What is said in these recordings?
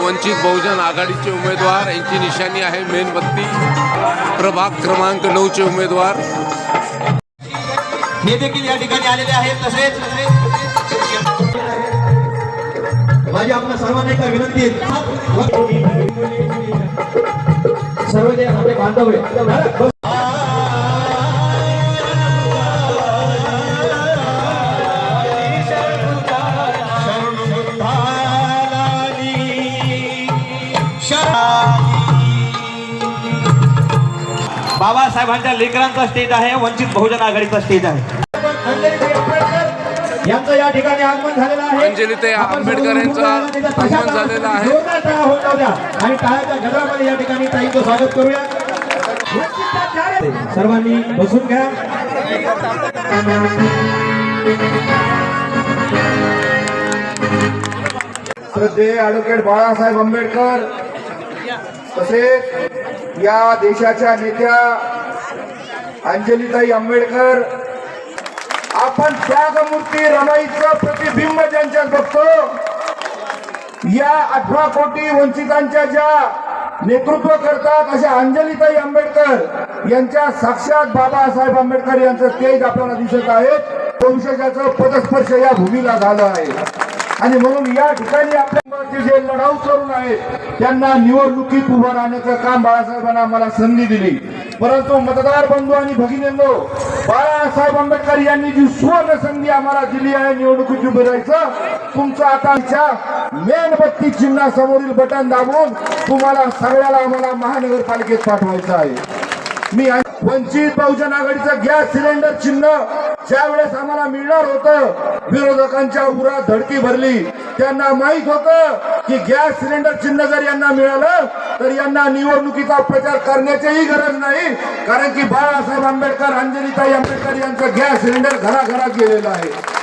वंचित बहुजन आघाडीचे उमेदवार, यांची निशाणी आहे मेणबत्ती। प्रभाग क्रमांक 9 चे उमेदवार हे देखील या ठिकाणी आलेले आहेत। तसेच माझी आपल्या सर्वांना एक विनंती आहे, सर्व जे आपले बांधव आहेत बाबासाहेबांच्या लेकरांचा स्टेज आहे, वंचित बहुजन आघाडीचा स्टेज आहे। यांचं या ठिकाणी आगमन झालेलं आहे। अंजलीताई आंबेडकर यांचं आगमन झालेलं आहे आणि टाळ्याच्या गजरामध्ये या ठिकाणी ताईंचं स्वागत करूया। सर्वांनी बसून घ्या। श्रद्धेय ॲडव्होकेट बाळासाहेब आंबेडकर तसेच या देशाच्या नेत्या अंजलीताई आंबेडकर, आपण त्यागमूर्ती रमाईचं प्रतिबिंब ज्यांच्यात बघतो, या 18 कोटी वंचितांच्या ज्या नेतृत्व करतात अशा अंजलीताई आंबेडकर यांच्या साक्षात बाबासाहेब आंबेडकर यांचं तेज आपल्याला दिसत आहे। वंशजाचं पदस्पर्श या भूमीला झालं आहे आणि म्हणून या ठिकाणी आपल्या जे लढाऊ तरुण आहेत त्यांना निवडणुकीत उभं राहण्याचं काम बाळासाहेबांना आम्हाला संधी दिली। परंतु मतदार बंधू आणि भगिनींनो, बाळासाहेब आंबेडकर यांनी जी सुवर्ण संधी आम्हाला दिली आहे निवडणुकीत उभं राहायचं, तुमचं आता मेणबत्ती चिन्हासमोरील बटन दाबून तुम्हाला सगळ्याला आम्हाला महानगरपालिकेत पाठवायचं आहे। मी वंचित बहुजन आघाडीचं गॅस सिलेंडर चिन्ह ज्या वेळेस आम्हाला मिळणार होतं, विरोधकांच्या उरात धडकी भरली। त्यांना माहित होतं की गॅस सिलेंडर चिन्ह जर यांना मिळालं तर यांना निवडणुकीचा प्रचार करण्याचीही गरज नाही, कारण की बाळासाहेब आंबेडकर, अंजलीताई आंबेडकर यांचं गॅस सिलेंडर घराघरात गेलेलं आहे।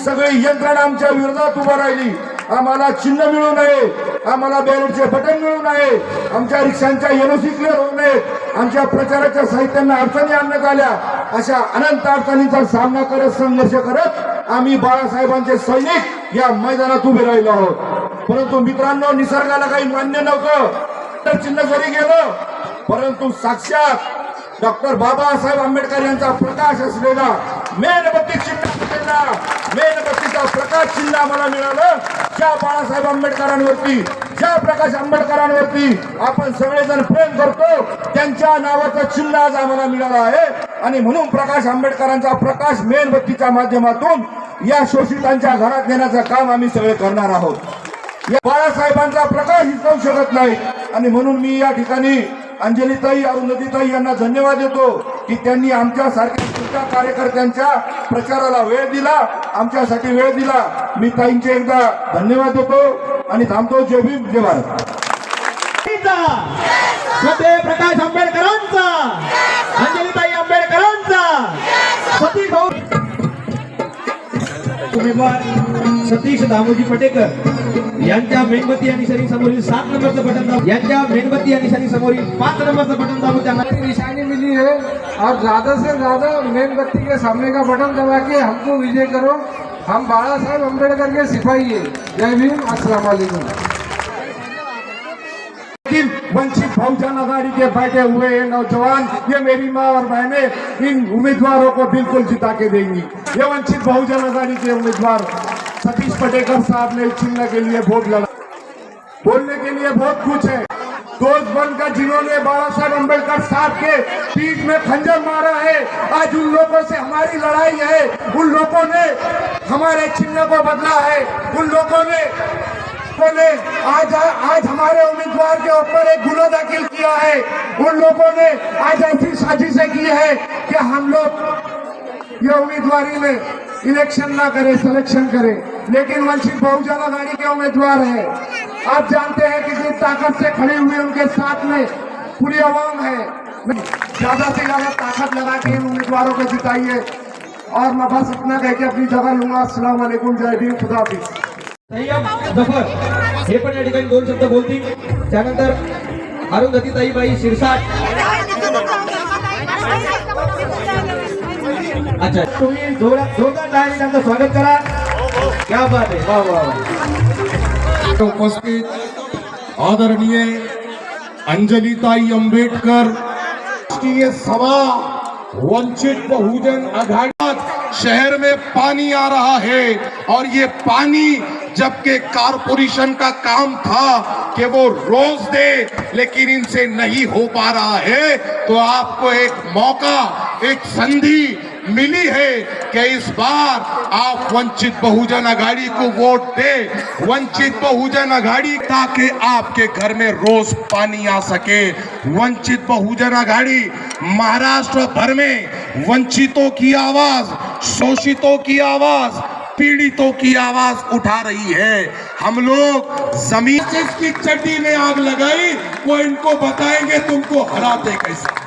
सगळी यंत्रणा आमच्या विरोधात उभं राहिली। आम्हाला चिन्ह मिळू नये, आम्हाला बॅलेटचे बटन मिळू नये, आमच्या रिक्षांच्या एनओसी क्लिअर होऊ नयेत, आमच्या प्रचाराच्या साहित्यांना अडचणी आणण्यात आल्या। अशा अनंत अडचणींचा सामना करत, संघर्ष करत आम्ही बाळासाहेबांचे सैनिक या मैदानात उभे राहिलो आहोत। परंतु मित्रांनो, निसर्गाला काही मान्य नव्हतं, चिन्ह जरी गेलं, परंतु साक्षात डॉक्टर बाबासाहेब आंबेडकर यांचा प्रकाश असलेला मेणबत्ती चिन्ह, मेणबत्तीचा प्रकाश चिन्ह आम्हाला मिळालं। ज्या बाळासाहेब आंबेडकरांवरती, ज्या प्रकाश आंबेडकरांवरती आपण सगळेजण प्रेम करतो, त्यांच्या नावाचं चिन्ह आज आम्हाला मिळालं आहे आणि म्हणून प्रकाश आंबेडकरांचा प्रकाश मेणबत्तीच्या माध्यमातून या शोषितांच्या घरात नेण्याचं काम आम्ही सगळे करणार आहोत। या बाळासाहेबांचा प्रकाश हिसकवू शकत नाही आणि म्हणून मी या ठिकाणी अंजलीताई, अरुंधतीताई यांना धन्यवाद देतो की त्यांनी आमच्यासारख्या कार्यकर्त्यांच्या प्रचाराला वेळ दिला, आमच्यासाठी वेळ दिला। मी ताईंचे एकदा धन्यवाद देतो आणि थांबतो। जय भीम, जय भारत। प्रकाश आंबेडकरांचा, अंजलीताई आंबेडकरांचा, सतीश भाऊ उमेदवार सतीश दामोजी पटेकर यांच्या मेणबत्ती आणि निशाणी समोरील 7 नंबरचं बटन दाबून, यांच्या मेणबत्ती आणि निशाणी समोरील 5 नंबरचं बटन दाबून त्यांना निशानी मिली है और ज्यादा से ज्यादा मेणबत्ती के सामने का बटन दबा के हमको विजय करो। हम बाला साहेब अम्बेडकर के सिपाही है। जय भीम, अस्सलाम वालेकुम। वंचित बहुजन आघाड़ी के बैठे हुए ये नौजवान, ये मेरी माँ और बहनें इन उम्मीदवारों को बिल्कुल जिता के देंगी। ये वंचित बहुजन आघाड़ी के उम्मीदवार सतीश पटेकर साहब ने चिन्ह के लिए बहुत लड़ा। बोलने के लिए बहुत कुछ है। दोस्त बनकर जिन्होंने बाला साहेब अम्बेडकर साहब के पीठ में खंजर मारा है, आज उन लोगों से हमारी लड़ाई है। उन लोगों ने हमारे चिन्ह को बदला है, उन लोगों ने आज हमारे उम्मीदवार के ऊपर एक गुना दाखिल किया है। उन लोगों ने आज ऐसी साजिशें की है कि हम लोग ये उम्मीदवारी में इलेक्शन ना करें, सिलेक्शन करें, लेकिन वंचित बहुजन आघाड़ी के उम्मीदवार है। आप जानते हैं कितनी ताकत से खड़ी हुई उनके साथ में पूरी आवाम है। ज्यादा से ज्यादा ताकत लगा के इन उम्मीदवारों को जिताइए और मैं बस इतना कह के अपनी जगह लूंगा। अस्सलाम वालेकुम, जय भीम, खुदा हाफिज। जफर हे पण या ठिकाणी 2 शब्द बोलतील। त्यानंतर अरुंधतीताई शिरसाट, अच्छा तुम्ही जोरदार टाळ्यांनी त्यांचं स्वागत करा। क्या बात आहे, वाह वाह वाह। उपस्थित आदरणीय अंजलिताई अंबेडकर राष्ट्रीय सभा वंचित बहुजन आघाड़ी। शहर में पानी आ रहा है और ये पानी जबकि कारपोरेशन का काम था कि वो रोज दे, लेकिन इनसे नहीं हो पा रहा है। तो आपको एक मौका, एक संधि मिली है कि इस बार आप वंचित बहुजन आघाड़ी को वोट दे। वंचित बहुजन आघाड़ी ताकि आपके घर में रोज पानी आ सके। वंचित बहुजन आघाड़ी महाराष्ट्र भर में वंचितों की आवाज, शोषितों की आवाज, पीड़ितों की आवाज उठा रही है। हम लोग जमीन की चड्डी में आग लगाई, वो इनको बताएंगे तुमको हराते कैसे।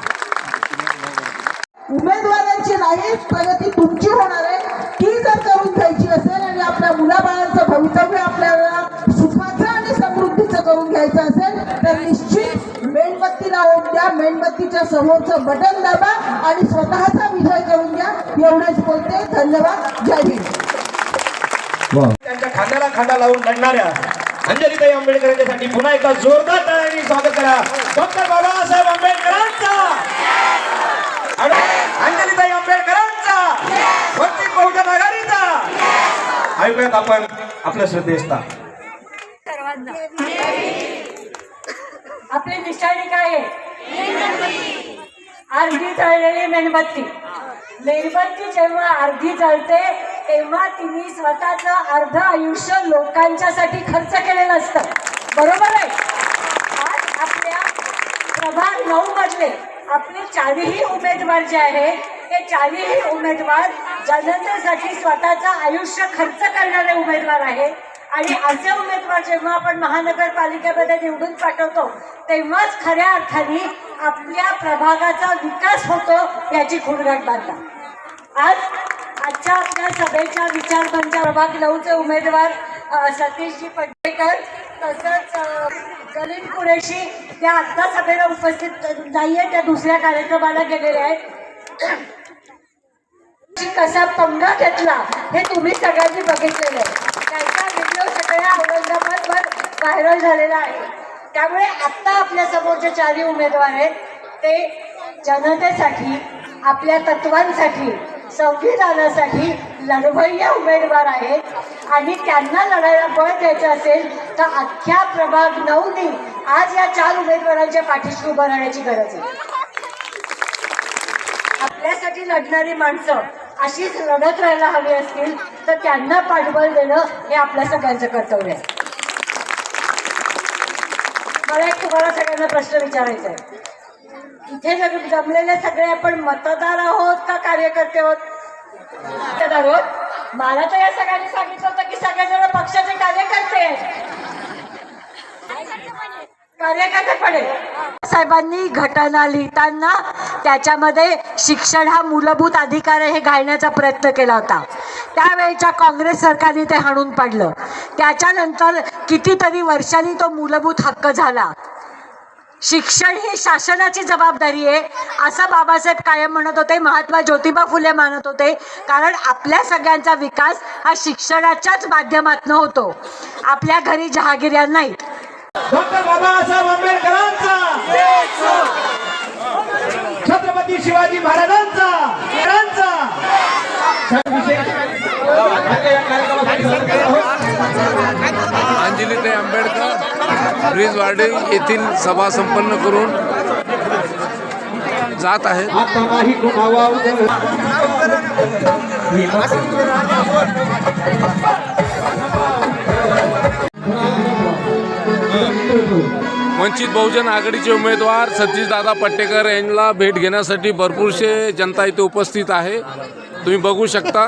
उमेदवारांची नाही प्रगती तुमची होणार आहे, ती जर करून घ्यायची असेल आणि आपल्या मुलाबाळांचं भवितव्य आपल्याला सुखाचं आणि समृद्धीचं करून घ्यायचं असेल तर निश्चित मेणबत्तीला ओढ द्या, मेणबत्तीच्या समोरचं बटन दाबा आणि स्वतःचा विजय करून घ्या. एवढेच बोलते. धन्यवाद. जय हिंद. त्यांच्या खांद्याला खांदा लावून लढणाऱ्या अंजलिताई आंबेडकर यांच्यासाठी पुन्हा एकदा जोरदार टाळ्यांनी स्वागत करा. डॉक्टर बाबासाहेब आंबेडकरांचा, अंजलिताई आंबेडकरांचा, वंचित बहुजन आघाडीचा. ऐकूयात आपण आपलं श्रद्धेय स्थान. आपली निशाणी काय आहे? अर्धी जळलेली मेणबत्ती. मेणबत्ती जेव्हा अर्धी जळते तेव्हा तिने स्वतःचं अर्ध आयुष्य लोकांच्यासाठी खर्च केलेलं असतं. बरोबर आहे. आज आपल्या प्रभाग 9 मधले आपले 4ही उमेदवार जे आहे ते 4ही उमेदवार जनतेसाठी स्वतःचं आयुष्य खर्च करणारे उमेदवार आहेत. आणि असे उमेदवार जेव्हा आपण महानगरपालिकेमध्ये निवडून पाठवतो तेव्हाच खऱ्या अर्थाने आपल्या प्रभागाचा विकास होतो याची खुणगाठ बांधतात. आजच्या आपल्या सभेच्या विचारमंच प्रभाग 9चे उमेदवार सतीशजी पडळकर तसंच जलील कुरेशी त्या आत्ता सभेला उपस्थित नाहीये, त्या दुसऱ्या कार्यक्रमाला गेलेले आहेत. कसा पंगा घेतला हे तुम्ही सगळ्यांनी बघितलेलं आहे. त्यांचा व्हिडिओ सगळ्या औरंगाबादवर व्हायरल झालेला आहे. त्यामुळे आत्ता आपल्या समोरचे 4ही उमेदवार आहेत ते जनतेसाठी, आपल्या तत्वांसाठी, संविधानासाठी लढवय्या उमेदवार आहेत आणि त्यांना लढायला बळ द्यायचं असेल तर अख्ख्या प्रभाग 9नी आज या 4 उमेदवारांच्या पाठीशी उभं राहण्याची गरज आहे. आपल्यासाठी लढणारी माणसं अशीच लढत राहायला हवी असतील तर त्यांना पाठबळ देणं हे आपल्या सगळ्यांचं कर्तव्य आहे. मला एक तुम्हाला सगळ्यांना प्रश्न विचारायचा आहे. इथे जमलेले सगळे आपण मतदार आहोत का कार्यकर्ते आहोत? मतदार आहोत. मला तर या सगळ्यांनी सांगितलं होतं की सगळेजण पक्षाचे कार्यकर्ते आहेत. कार्यकर्तेपणे साहेबांनी घटना लिहिताना त्याच्यामध्ये शिक्षण हा मूलभूत अधिकार आहे हे घालण्याचा प्रयत्न केला होता. त्यावेळेच्या काँग्रेस सरकारने ते हाणून पाडलं. त्याच्यानंतर कितीतरी वर्षांनी तो मूलभूत हक्क झाला. शिक्षण ही शासनाची जबाबदारी आहे असं बाबासाहेब कायम म्हणत होते, महात्मा ज्योतिबा फुले मानत होते. कारण आपल्या सगळ्यांचा विकास हा शिक्षणाच्याच माध्यमातून होतो, आपल्या घरी जहागिऱ्या नाहीत. डॉक्टर बाबासाहेब आंबेडकरांचा, छत्रपती शिवाजी महाराजांचा. अंजलिताई आंबेडकर ब्रिजवाडी येथील सभा संपन्न करून जात आहेत. आता नाही कोणावा वंचित बहुजन आघाडीचे उमेदवार सतीशदादा पट्टेकर यांना भेट घेण्यासाठी भरपूरशे जनता इथे उपस्थित आहे. तुम्ही बघू शकता.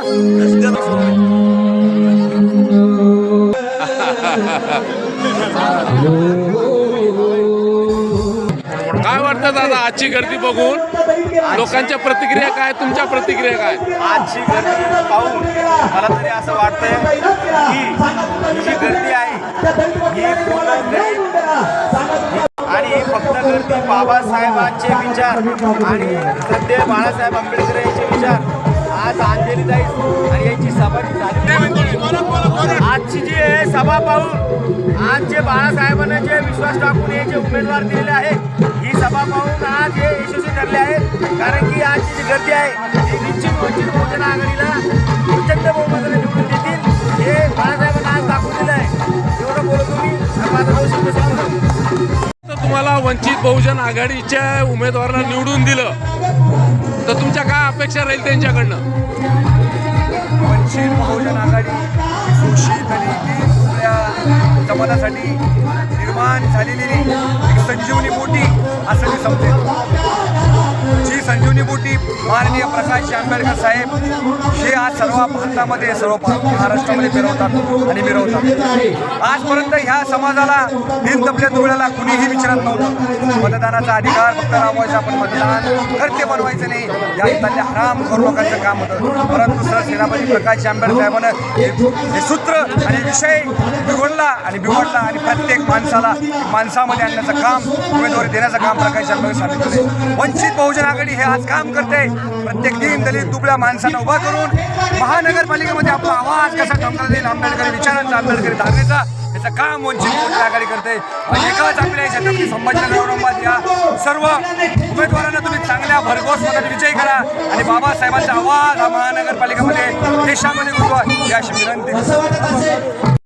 काय वाटतं दादा आजची गर्दी बघून? लोकांच्या प्रतिक्रिया काय, तुमच्या प्रतिक्रिया काय? आजची गर्दी पाहून मला तरी असं वाटतंय की जी गर्दी आहे ही पूर्ण आणि ही फक्त गर्दी बाबासाहेबांचे विचार आणि सध्या बाळासाहेब आंबेडकर यांचे विचार आज अंजलीताई आणि यांची सभा जी झाली, आजची जी आहे सभा पाहून आज जे बाळासाहेबांना जे विश्वास टाकून हे जे उमेदवार दिलेले आहे, ही सभा पाहून आज हे यशस्वी ठरले आहेत. कारण की आजची जी गर्दी आहे ती निश्चित वंचित बहुजन आघाडीला प्रचंड बहुमताने निवडून देतील, हे बाळासाहेबांना आज दाखवून दिलं आहे. एवढं बोलतो मी. तर तुम्हाला वंचित बहुजन आघाडीच्या उमेदवाराला निवडून दिलं तर तुमच्या काय अपेक्षा राहील त्यांच्याकडनं? वंचित बहुजन आघाडी शोषित आणि दीनदुबळ्या समाजासाठी निर्माण झालेली एक संजीवनी बोटी असं मी समजेल. जी संजीवनी बोटी माननीय प्रकाश आंबेडकर साहेब हे आज सर्व भारतामध्ये सर्व महाराष्ट्रामध्ये फिरवतात आणि मिरवतात. आजपर्यंत ह्या समाजाला दीनदबल्या दुबळ्याला कुणीही विचारत नव्हतं. मतदानाचा अधिकार फक्त राबवायचा, आपण मतदान करते बनवायचं नाही, या इथल्या हराम करू लोकांचं काम होतं. परंतु सेनापती प्रकाश आंबेडकर साहेबांना हे सूत्र आणि विषय बिघडला आणि प्रत्येक माणसामध्ये आणण्याचं काम, उमेदवारी देण्याचं काम प्रकाश आंबेडकर साहेब केले. वंचित बहुजन आघाडी हे आज काम करते. प्रत्येक दीन दलित दुबळ्या माणसांना उभा करून महानगरपालिकेमध्ये आपला आवाज कसा ठमकता येईल, आंबेडकरी विचारांचा, आंबेडकरी धारणेचा, याचं काम वंचित बहुजन आघाडी करते. एकाच आपल्या छत्रपती संभाजीनगर औरंगाबाद या सर्व उमेदवारांना तुम्ही चांगल्या भरघोस मताने विजयी करा आणि बाबासाहेबांचा आवाज हा महानगरपालिकेमध्ये देशामध्ये गुंतवा, ही अशी विनंती.